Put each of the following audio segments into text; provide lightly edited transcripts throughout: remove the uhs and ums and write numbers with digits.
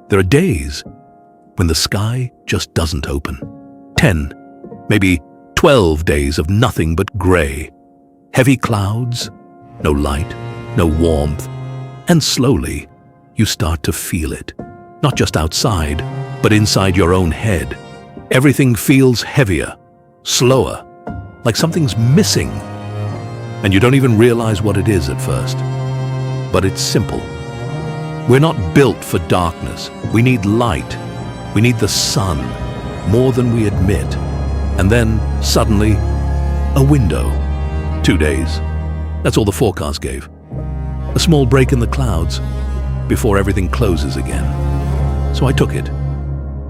There are days when the sky just doesn't open. 10, maybe 12 days of nothing but grey. Heavy clouds, no light, no warmth. And slowly, you start to feel it. Not just outside, but inside your own head. Everything feels heavier, slower, like something's missing. And you don't even realize what it is at first. But it's simple. We're not built for darkness. We need light. We need the sun, more than we admit. And then, suddenly, a window. 2 days. That's all the forecast gave. A small break in the clouds before everything closes again. So I took it.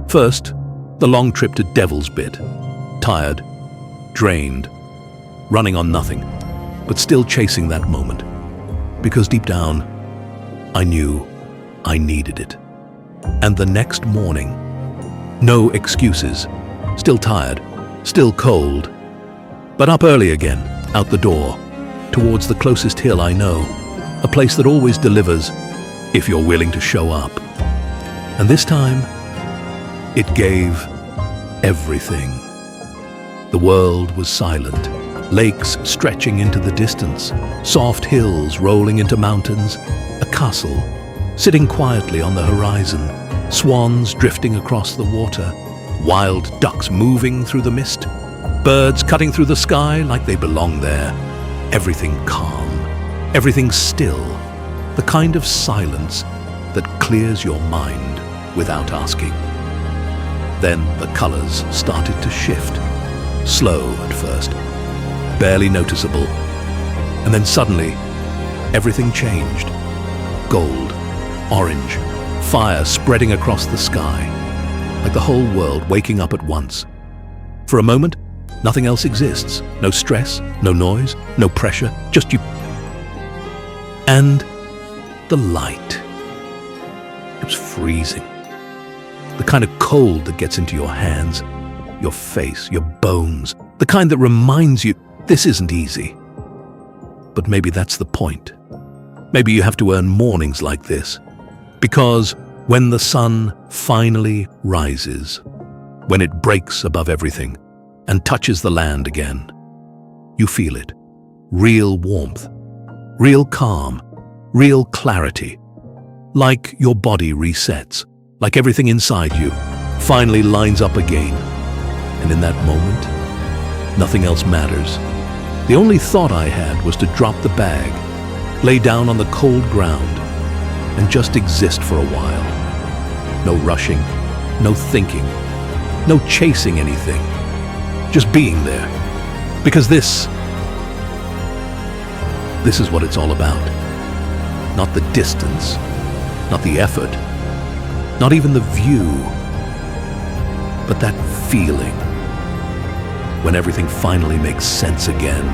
First, the long trip to Devil's Bit. Tired, drained, running on nothing, but still chasing that moment. Because deep down, I knew I needed it. And the next morning, no excuses. Still tired, still cold, but up early again, out the door, towards the closest hill I know, a place that always delivers if you're willing to show up. And this time, it gave everything. The world was silent, lakes stretching into the distance, soft hills rolling into mountains, a castle sitting quietly on the horizon, swans drifting across the water, wild ducks moving through the mist, birds cutting through the sky like they belong there. Everything calm, everything still, the kind of silence that clears your mind without asking. Then the colors started to shift, slow at first, barely noticeable, and then suddenly everything changed. Gold, orange, fire spreading across the sky, like the whole world waking up at once. For a moment, nothing else exists. No stress, no noise, no pressure, just you. And the light. It was freezing. The kind of cold that gets into your hands, your face, your bones. The kind that reminds you, this isn't easy. But maybe that's the point. Maybe you have to earn mornings like this. Because when the sun finally rises, when it breaks above everything and touches the land again, you feel it. Real warmth, real calm, real clarity. Like your body resets, like everything inside you finally lines up again. And in that moment, nothing else matters. The only thought I had was to drop the bag, lay down on the cold ground, and just exist for a while. No rushing, no thinking, no chasing anything. Just being there. Because this is what it's all about. Not the distance, not the effort, not even the view, but that feeling when everything finally makes sense again.